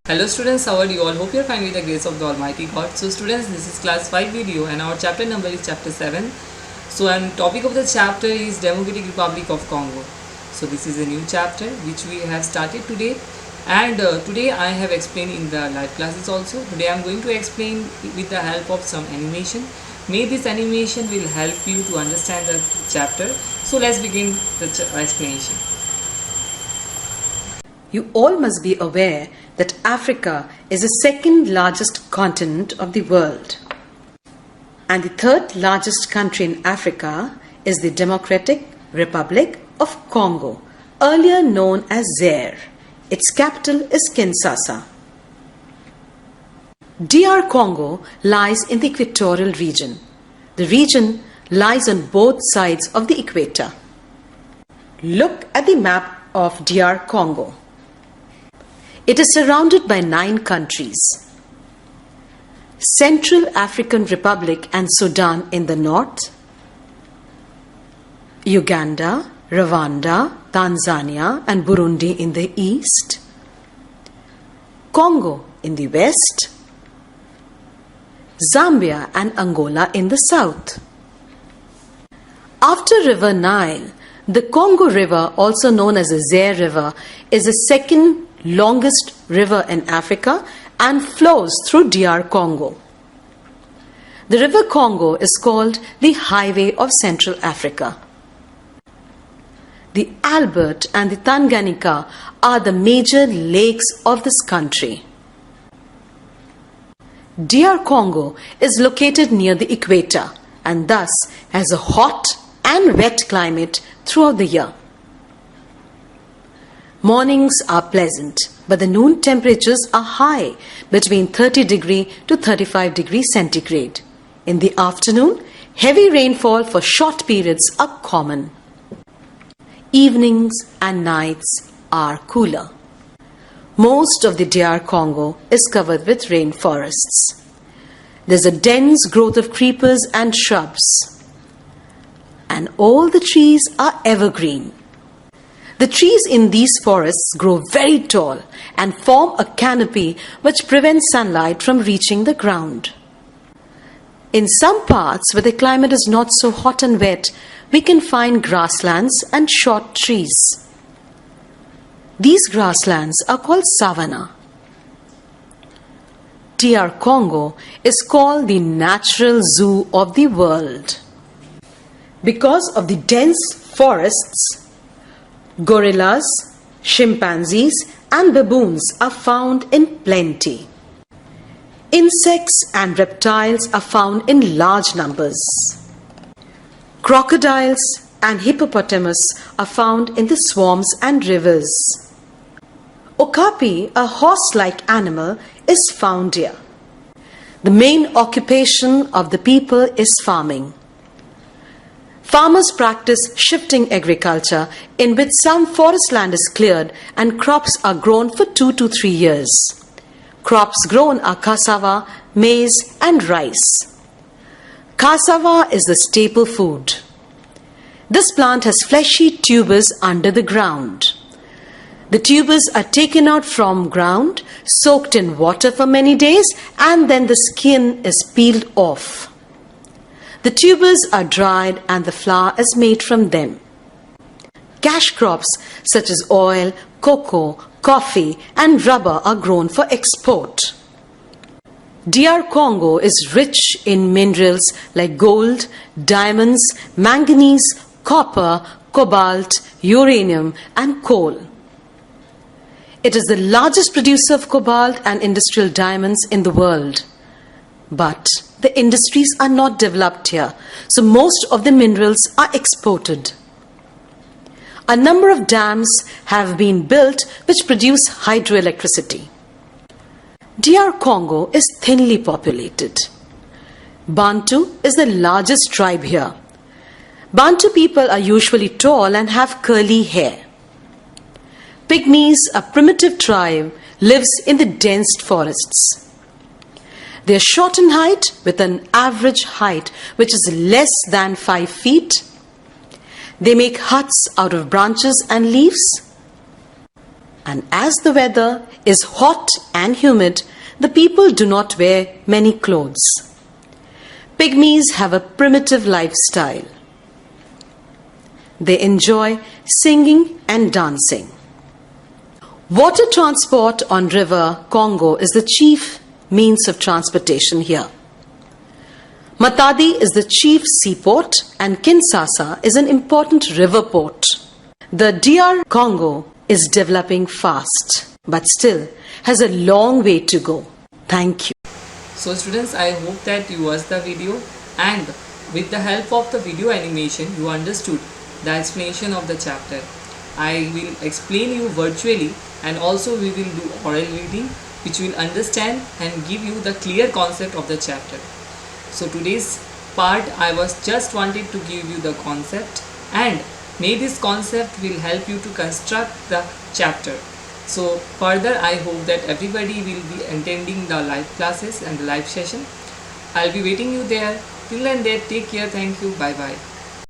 Hello students, how are you all? Hope you are fine with the grace of the Almighty God. So students, this is class 5 video and our chapter number is chapter 7. So and topic of the chapter is Democratic Republic of Congo. So this is a new chapter which we have started today, and today I have explained in the live classes also. Today I am going to explain with the help of some animation. May this animation will help you to understand the chapter. So let's begin the explanation. You all must be aware that Africa is the second largest continent of the world. And the third largest country in Africa is the Democratic Republic of Congo, earlier known as Zaire. Its capital is Kinshasa. DR Congo lies in the equatorial region. The region lies on both sides of the equator. Look at the map of DR Congo. It is surrounded by 9 countries: Central African Republic and Sudan in the north, Uganda, Rwanda, Tanzania and Burundi in the east, Congo in the west, Zambia and Angola in the south. After River Nile, the Congo River, also known as the Zaire River, is the second longest river in Africa and flows through DR Congo. The river Congo is called the Highway of Central Africa. The Albert and the Tanganyika are the major lakes of this country. DR Congo is located near the equator and thus has a hot and wet climate throughout the year. Mornings are pleasant, but the noon temperatures are high, between 30 degree to 35 degrees centigrade. In the afternoon, heavy rainfall for short periods are common. Evenings and nights are cooler. Most of the DR Congo is covered with rainforests. There's a dense growth of creepers and shrubs, and all the trees are evergreen. The trees in these forests grow very tall and form a canopy which prevents sunlight from reaching the ground. In some parts where the climate is not so hot and wet, we can find grasslands and short trees. These grasslands are called savanna. DR Congo is called the natural zoo of the world. Because of the dense forests, gorillas, chimpanzees and baboons are found in plenty. Insects and reptiles are found in large numbers. Crocodiles and hippopotamus are found in the swamps and rivers. Okapi, a horse-like animal, is found here. The main occupation of the people is farming. Farmers practice shifting agriculture, in which some forest land is cleared and crops are grown for 2 to 3 years. Crops grown are cassava, maize and rice. Cassava is the staple food. This plant has fleshy tubers under the ground. The tubers are taken out from ground, soaked in water for many days, and then the skin is peeled off. The tubers are dried and the flour is made from them. Cash crops such as oil, cocoa, coffee and rubber are grown for export. DR Congo is rich in minerals like gold, diamonds, manganese, copper, cobalt, uranium and coal. It is the largest producer of cobalt and industrial diamonds in the world. But the industries are not developed here, so most of the minerals are exported. A number of dams have been built which produce hydroelectricity. DR Congo is thinly populated. Bantu is the largest tribe here. Bantu people are usually tall and have curly hair. Pygmies, a primitive tribe, lives in the dense forests. They are short in height with an average height which is less than 5 feet. They make huts out of branches and leaves. And as the weather is hot and humid, the people do not wear many clothes. Pygmies have a primitive lifestyle. They enjoy singing and dancing. Water transport on river Congo is the chief means of transportation here. Matadi is the chief seaport and Kinshasa is an important river port. The DR Congo is developing fast, but still has a long way to go. Thank you. So students, I hope that you watched the video and with the help of the video animation you understood the explanation of the chapter. I will explain you virtually and also we will do oral reading which will understand and give you the clear concept of the chapter. So today's part I was just wanted to give you the concept, and may this concept will help you to construct the chapter. So further I hope that everybody will be attending the live classes and the live session. I'll be waiting you there. Till then, take care. Thank you. Bye bye.